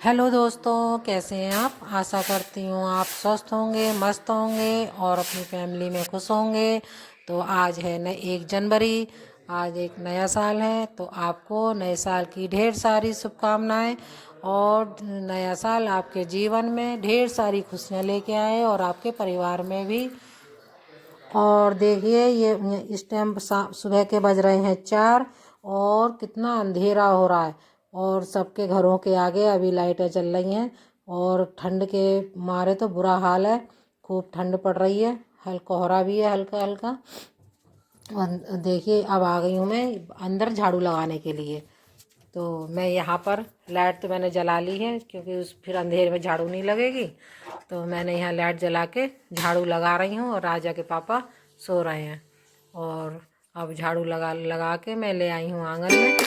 Hello दोस्तों, कैसे हैं आप। आशा करती हूँ आप स्वस्थ होंगे, मस्त होंगे और अपनी फैमिली में खुश होंगे। तो आज है न 1 जनवरी। आज एक नया साल है, तो आपको नए साल की ढेर सारी शुभकामनाएं। और नया साल आपके जीवन में ढेर सारी खुशियाँ लेके आए और आपके परिवार में भी। और देखिए ये इस टाइम सुबह के बज रहे हैं 4 और कितना अंधेरा हो रहा है। और सबके घरों के आगे अभी लाइटें चल रही हैं और ठंड के मारे तो बुरा हाल है। खूब ठंड पड़ रही है, हल्का कोहरा भी है, हल्का हल्का। और देखिए अब आ गई हूँ मैं अंदर झाड़ू लगाने के लिए। तो मैं यहाँ पर लाइट तो मैंने जला ली है, क्योंकि उस फिर अंधेरे में झाड़ू नहीं लगेगी। तो मैंने यहाँ लाइट जला के झाड़ू लगा रही हूँ और राजा के पापा सो रहे हैं। और अब झाड़ू लगा लगा के मैं ले आई हूँ आंगन में।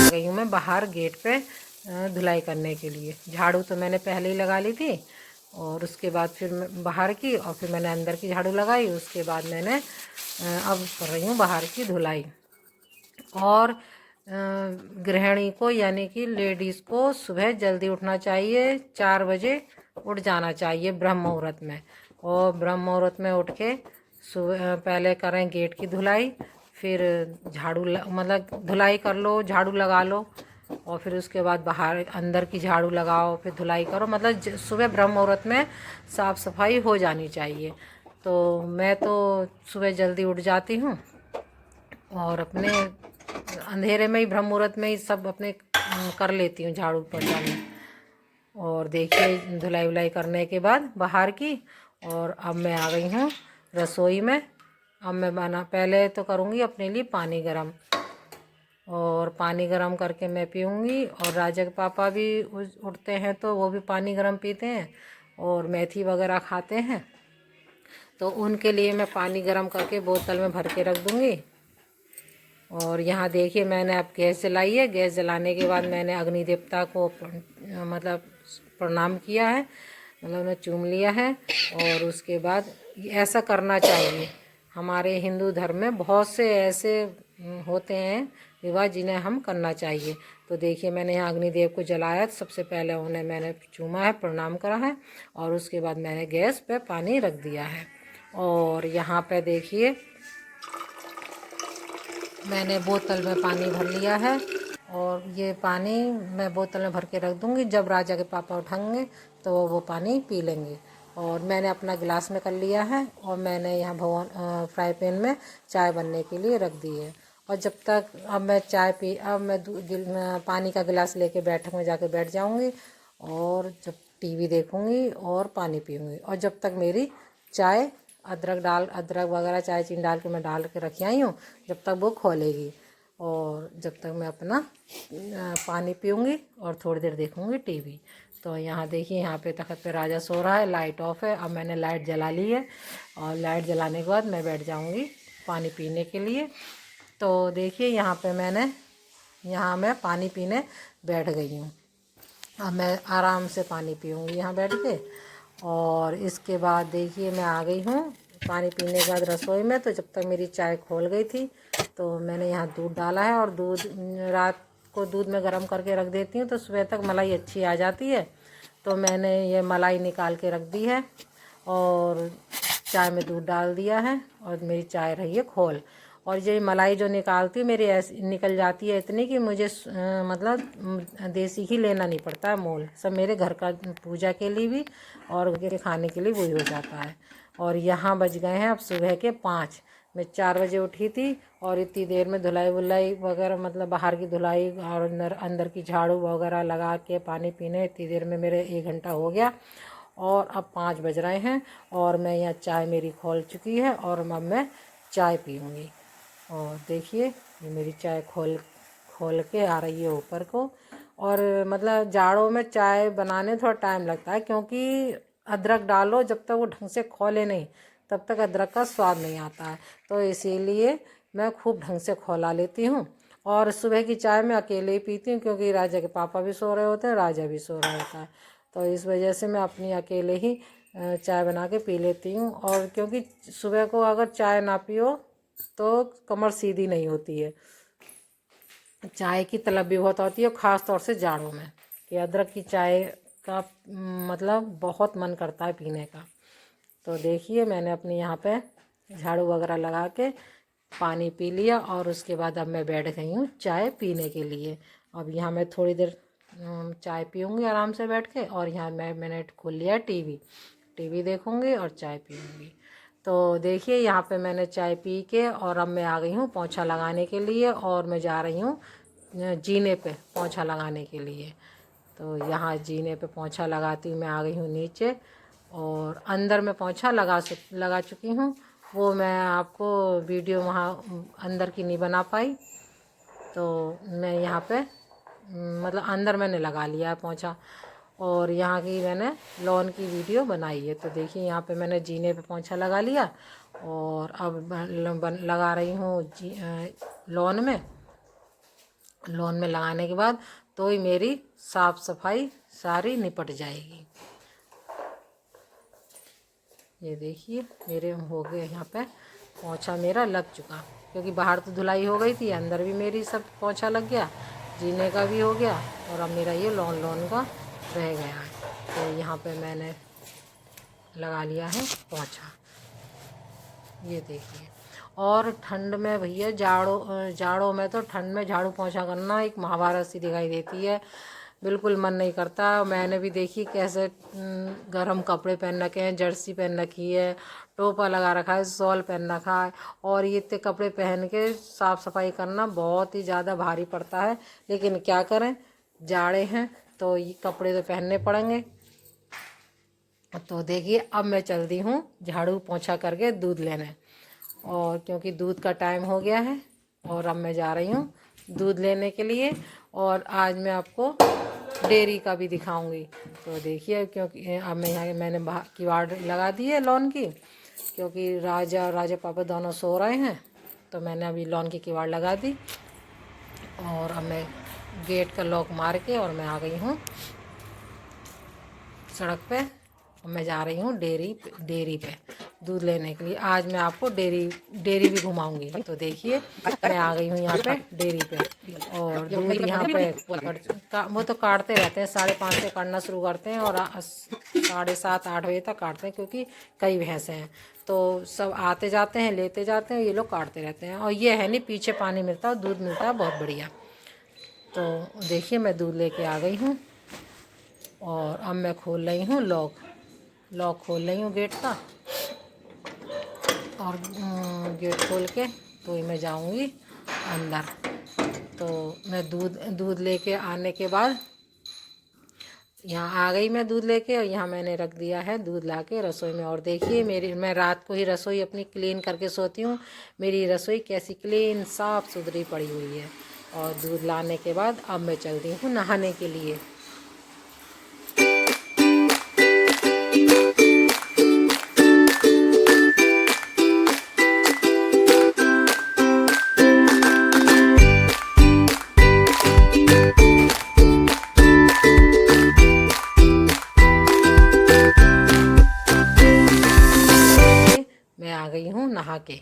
गई हूँ मैं बाहर गेट पे धुलाई करने के लिए। झाड़ू तो मैंने पहले ही लगा ली थी और उसके बाद फिर मैं बाहर की और फिर मैंने अंदर की झाड़ू लगाई। उसके बाद मैंने अब कर रही हूँ बाहर की धुलाई। और गृहिणी को यानी कि लेडीज़ को सुबह जल्दी उठना चाहिए, 4 बजे उठ जाना चाहिए ब्रह्म मुहूर्त में। और ब्रह्म मुहूर्त में उठ के सुबह पहले करें गेट की धुलाई, फिर झाड़ू मतलब धुलाई कर लो, झाड़ू लगा लो और फिर उसके बाद बाहर अंदर की झाड़ू लगाओ, फिर धुलाई करो। मतलब सुबह ब्रह्म मुहूर्त में साफ़ सफाई हो जानी चाहिए। तो मैं तो सुबह जल्दी उठ जाती हूँ और अपने अंधेरे में ही ब्रह्म मुहूर्त में ही सब अपने कर लेती हूँ झाड़ू पोछा। और देखिए धुलाई वुलाई करने के बाद बाहर की, और अब मैं आ गई हूँ रसोई में। अब मैं पहले तो करूँगी अपने लिए पानी गरम, और पानी गरम करके मैं पीऊँगी। और राजा के पापा भी उठते हैं तो वो भी पानी गरम पीते हैं और मेथी वगैरह खाते हैं। तो उनके लिए मैं पानी गरम करके बोतल में भर के रख दूँगी। और यहाँ देखिए मैंने अब गैस जलाई है। गैस जलाने के बाद मैंने अग्नि देवता को मतलब प्रणाम किया है, मतलब उन्हें चूम लिया है। और उसके बाद ऐसा करना चाहिए। हमारे हिंदू धर्म में बहुत से ऐसे होते हैं विवाह जिन्हें हम करना चाहिए। तो देखिए मैंने यहाँ अग्निदेव को जलाया, सबसे पहले उन्हें मैंने चूमा है, प्रणाम करा है। और उसके बाद मैंने गैस पे पानी रख दिया है। और यहाँ पे देखिए मैंने बोतल में पानी भर लिया है और ये पानी मैं बोतल में भर के रख दूँगी। जब राजा के पापा उठाएंगे तो वो पानी पी लेंगे। और मैंने अपना गिलास में कर लिया है और मैंने यहाँ भगवान फ्राई पैन में चाय बनने के लिए रख दी है। और जब तक अब मैं अब मैं पानी का गिलास लेके बैठक में जाके बैठ जाऊँगी और जब टीवी देखूँगी और पानी पीऊँगी। और जब तक मेरी चाय अदरक वगैरह चाय चीनी डाल के मैं डाल के रखी आई हूँ, जब तक वो खोलेगी। और जब तक मैं अपना पानी पीऊँगी और थोड़ी देर देखूँगी टीवी। तो यहाँ देखिए यहाँ पे तख़्त पे राजा सो रहा है, लाइट ऑफ है। अब मैंने लाइट जला ली है और लाइट जलाने के बाद मैं बैठ जाऊँगी पानी पीने के लिए। तो देखिए यहाँ मैं पानी पीने बैठ गई हूँ। अब मैं आराम से पानी पीऊँगी यहाँ बैठ के। और इसके बाद देखिए मैं आ गई हूँ पानी पीने के बाद रसोई में। तो जब तक मेरी चाय खोल गई थी तो मैंने यहाँ दूध डाला है। और दूध रात को दूध में गर्म करके रख देती हूँ तो सुबह तक मलाई अच्छी आ जाती है। तो मैंने ये मलाई निकाल के रख दी है और चाय में दूध डाल दिया है और मेरी चाय रही है खोल। और ये मलाई जो निकालती मेरी ऐसी निकल जाती है इतनी कि मुझे मतलब देसी घी लेना नहीं पड़ता है मोल। सब मेरे घर का पूजा के लिए भी और मेरे खाने के लिए वही हो जाता है। और यहाँ बज गए हैं अब सुबह के 5। मैं 4 बजे उठी थी और इतनी देर में धुलाई वुलाई वगैरह मतलब बाहर की धुलाई और अंदर की झाड़ू वगैरह लगा के पानी पीने इतनी देर में मेरे 1 घंटा हो गया। और अब 5 बज रहे हैं और मैं यहाँ चाय मेरी खोल चुकी है और अब मैं चाय पीऊँगी। और देखिए ये मेरी चाय खोल खोल के आ रही है ऊपर को। और मतलब जाड़ों में चाय बनाने थोड़ा टाइम लगता है, क्योंकि अदरक डालो जब तक वो ढंग से खौले नहीं तब तक अदरक का स्वाद नहीं आता है। तो इसीलिए मैं खूब ढंग से खौला लेती हूँ। और सुबह की चाय मैं अकेले ही पीती हूँ, क्योंकि राजा के पापा भी सो रहे होते हैं, राजा भी सो रहा होता है। तो इस वजह से मैं अपनी अकेले ही चाय बना के पी लेती हूँ। और क्योंकि सुबह को अगर चाय ना पियो तो कमर सीधी नहीं होती है, चाय की तलब भी बहुत होती है, ख़ास तौर से जाड़ों में कि अदरक की चाय का मतलब बहुत मन करता है पीने का। तो देखिए मैंने अपनी यहाँ पे झाड़ू वगैरह लगा के पानी पी लिया, और उसके बाद अब मैं बैठ गई हूँ चाय पीने के लिए। अब यहाँ मैं थोड़ी देर चाय पीऊँगी आराम से बैठ के, और यहाँ मैंने खोल लिया टीवी, टीवी देखूँगी और चाय पीऊँगी। तो देखिए यहाँ पे मैंने चाय पी के और अब मैं आ गई हूँ पोंछा लगाने के लिए, और मैं जा रही हूँ जीने पे पोंछा लगाने के लिए। तो यहाँ जीने पे पोंछा लगाती हूँ, मैं आ गई हूँ नीचे, और अंदर में पोंछा लगा चुकी हूँ। वो मैं आपको वीडियो वहाँ अंदर की नहीं बना पाई, तो मैं यहाँ पे मतलब अंदर मैंने लगा लिया है पोंछा, और यहाँ की मैंने लॉन की वीडियो बनाई है। तो देखिए यहाँ पे मैंने जीने पे पोंछा लगा लिया, और अब लगा रही हूँ लॉन में। लॉन में लगाने के बाद तो ही मेरी साफ़ सफाई सारी निपट जाएगी। ये देखिए मेरे हो गए यहाँ पे पोंछा मेरा लग चुका, क्योंकि बाहर तो धुलाई हो गई थी, अंदर भी मेरी सब पोंछा लग गया, जीने का भी हो गया, और अब मेरा ये लॉन का रह गया है। तो यहाँ पे मैंने लगा लिया है पोंछा, ये देखिए। और ठंड में भैया जाड़ों में तो ठंड में झाड़ू पोंछा करना एक महाभारत सी दिखाई देती है, बिल्कुल मन नहीं करता। मैंने भी देखी कैसे गर्म कपड़े पहन रखे हैं, जर्सी पहन रखी है, टोपा लगा रखा है, शॉल पहन रखा है, और ये इतने कपड़े पहन के साफ़ सफाई करना बहुत ही ज़्यादा भारी पड़ता है। लेकिन क्या करें, जाड़े हैं तो ये कपड़े तो पहनने पड़ेंगे। तो देखिए अब मैं चलती हूँ झाड़ू पोंछा करके दूध लेने, और क्योंकि दूध का टाइम हो गया है, और अब मैं जा रही हूँ दूध लेने के लिए। और आज मैं आपको डेयरी का भी दिखाऊंगी। तो देखिए क्योंकि अब मैं यहाँ मैंने किवाड़ लगा दी है लॉन की, क्योंकि राजा और राजा पापा दोनों सो रहे हैं, तो मैंने अभी लॉन की किवाड़ लगा दी। और अब मैं गेट का लॉक मार के और मैं आ गई हूँ सड़क पे। मैं जा रही हूँ डेयरी पे दूध लेने के लिए। आज मैं आपको डेयरी भी घुमाऊंगी। तो देखिए मैं आ गई हूँ यहाँ पे डेयरी पे, और दूध यहाँ पे वो तो काटते रहते हैं, 5:30 से काटना शुरू करते हैं, और 7:30-8 बजे तक काटते हैं, क्योंकि कई भैंसे हैं तो सब आते जाते हैं लेते जाते हैं, ये लोग काटते रहते हैं। और ये है नहीं, पीछे पानी मिलता है, दूध मिलता है बहुत बढ़िया। तो देखिए मैं दूध लेके आ गई हूँ, और अब मैं खोल रही हूँ लॉक खोल रही हूँ गेट का, और गेट खोल के तो ही मैं जाऊँगी अंदर। तो मैं दूध लेके आने के बाद यहाँ आ गई मैं दूध लेके, और यहाँ मैंने रख दिया है दूध लाके रसोई में। और देखिए मैं रात को ही रसोई अपनी क्लीन करके सोती हूँ, मेरी रसोई कैसी क्लीन साफ़ सुथरी पड़ी हुई है। और दूध लाने के बाद अब मैं चलती हूँ नहाने के लिए। मैं आ गई हूँ नहा के,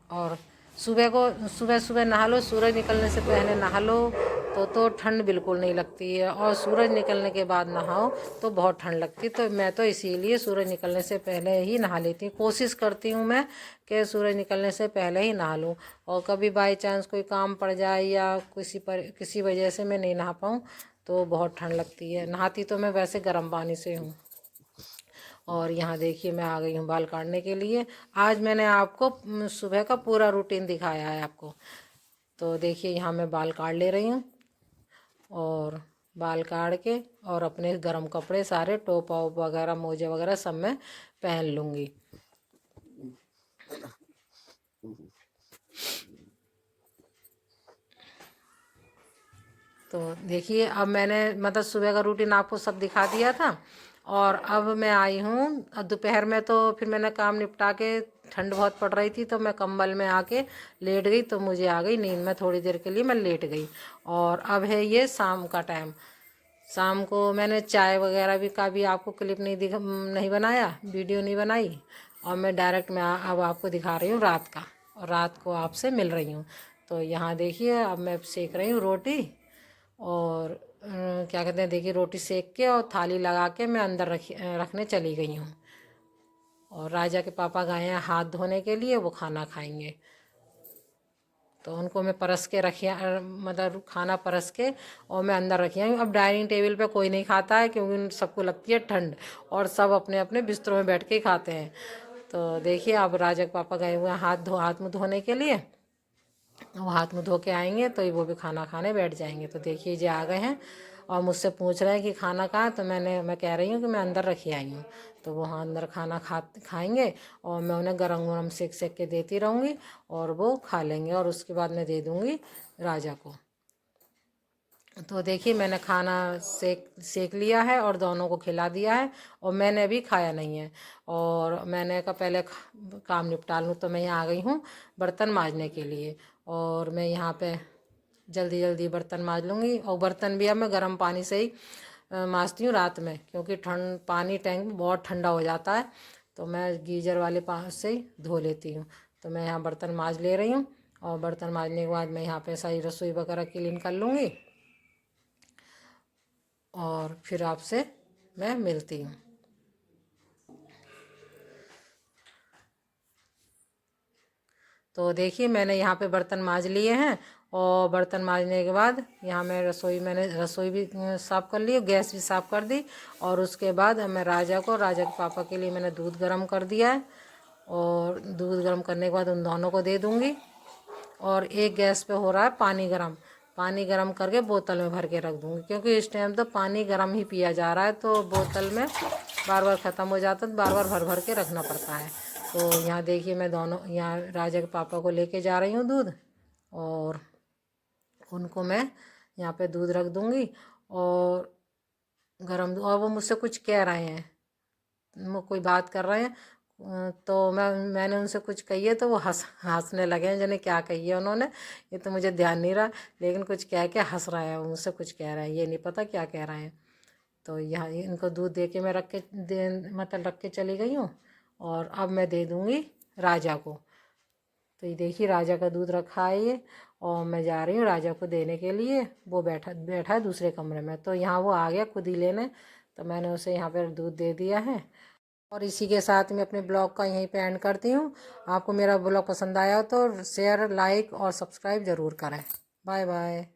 और सुबह सुबह नहा लो, सूरज निकलने से पहले नहा लो तो ठंड बिल्कुल नहीं लगती है, और सूरज निकलने के बाद नहाओ तो बहुत ठंड लगती है। तो मैं तो इसीलिए सूरज निकलने से पहले ही नहा लेती हूँ, कोशिश करती हूँ मैं कि सूरज निकलने से पहले ही नहा लूँ। और कभी बाई चांस कोई काम पड़ जाए या किसी वजह से मैं नहीं नहा पाऊँ तो बहुत ठंड लगती है। नहाती तो मैं वैसे गर्म पानी से हूँ। और यहाँ देखिए मैं आ गई हूँ बाल काटने के लिए। आज मैंने आपको सुबह का पूरा रूटीन दिखाया है आपको। तो देखिए यहाँ मैं बाल काट ले रही हूँ, और बाल काट के और अपने गर्म कपड़े सारे टोपा वगैरह मोजे वगैरह सब मैं पहन लूँगी। तो देखिए अब मैंने मतलब सुबह का रूटीन आपको सब दिखा दिया था। और अब मैं आई हूँ दोपहर में, तो फिर मैंने काम निपटा के, ठंड बहुत पड़ रही थी तो मैं कंबल में आके लेट गई, तो मुझे आ गई नींद में, थोड़ी देर के लिए मैं लेट गई। और अब है ये शाम का टाइम। शाम को मैंने चाय वगैरह भी आपको क्लिप नहीं बनाया, वीडियो नहीं बनाई। और मैं डायरेक्ट अब आपको दिखा रही हूँ रात का, और रात को आपसे मिल रही हूँ। तो यहाँ देखिए अब मैं सेक रही हूँ रोटी। और क्या कहते हैं, देखिए रोटी सेक के और थाली लगा के मैं अंदर रखने चली गई हूँ। और राजा के पापा गए हैं हाथ धोने के लिए, वो खाना खाएंगे। तो उनको मैं परस के रखिया, मतलब खाना परस के और मैं अंदर रखी हूँ। अब डाइनिंग टेबल पे कोई नहीं खाता है, क्योंकि उन सबको लगती है ठंड, और सब अपने अपने बिस्तरों में बैठ के ही खाते हैं। तो देखिए अब राजा के पापा गए हुए हैं हाथ मुँह धोने के लिए। वो हाथ मुँह धो के आएंगे तो वो भी खाना खाने बैठ जाएंगे। तो देखिए ये आ गए हैं और मुझसे पूछ रहे हैं कि खाना कहाँ है। तो मैं कह रही हूँ कि मैं अंदर रखी आई हूँ। तो वो हाँ अंदर खाना खाएंगे, और मैं उन्हें गरम गरम सेक सेक के देती रहूँगी, और वो खा लेंगे, और उसके बाद मैं दे दूँगी राजा को। तो देखिए मैंने खाना सेक लिया है और दोनों को खिला दिया है, और मैंने अभी खाया नहीं है। और मैंने कहा पहले काम निपटा लूँ, तो मैं यहाँ आ गई हूँ बर्तन मांजने के लिए। और मैं यहाँ पे जल्दी जल्दी बर्तन मांज लूँगी। और बर्तन भी अब मैं गर्म पानी से ही मांजती हूँ रात में, क्योंकि पानी टैंक में बहुत ठंडा हो जाता है, तो मैं गीजर वाले पानी से ही धो लेती हूँ। तो मैं यहाँ बर्तन मांज ले रही हूँ, और बर्तन मांजने के बाद मैं यहाँ पे सारी रसोई वगैरह क्लीन कर लूँगी, और फिर आपसे मैं मिलती हूँ। तो देखिए मैंने यहाँ पे बर्तन मांज लिए हैं, और बर्तन मांजने के बाद यहाँ मैंने रसोई भी साफ़ कर ली, गैस भी साफ़ कर दी। और उसके बाद मैं राजा के पापा के लिए मैंने दूध गर्म कर दिया है, और दूध गर्म करने के बाद उन दोनों को दे दूँगी। और एक गैस पे हो रहा है पानी गरम करके बोतल में भर के रख दूँगी, क्योंकि इस टाइम तो पानी गरम ही पिया जा रहा है, तो बोतल में बार बार ख़त्म हो जाता है, तो बार बार भर भर के रखना पड़ता है। तो यहाँ देखिए मैं दोनों यहाँ राजा के पापा को लेके जा रही हूँ दूध, और उनको मैं यहाँ पे दूध रख दूँगी। और और वो मुझसे कुछ कह रहे हैं, वो कोई बात कर रहे हैं। तो मैंने उनसे कुछ कही है, तो वो हंसने लगे हैं। जाने क्या कही है उन्होंने, ये तो मुझे ध्यान नहीं रहा, लेकिन कुछ कह के हंस रहे हैं, मुझसे कुछ कह रहे हैं, ये नहीं पता क्या कह रहे हैं। तो यहाँ इनको दूध दे के मैं रख के चली गई हूँ, और अब मैं दे दूँगी राजा को। तो ये देखिए राजा का दूध रखा है ये, और मैं जा रही हूँ राजा को देने के लिए। वो बैठा बैठा है दूसरे कमरे में, तो यहाँ वो आ गया खुद ही लेने, तो मैंने उसे यहाँ पर दूध दे दिया है। और इसी के साथ मैं अपने ब्लॉग का यहीं पे एंड करती हूँ। आपको मेरा ब्लॉग पसंद आया हो तो शेयर, लाइक और सब्सक्राइब ज़रूर करें। Bye bye.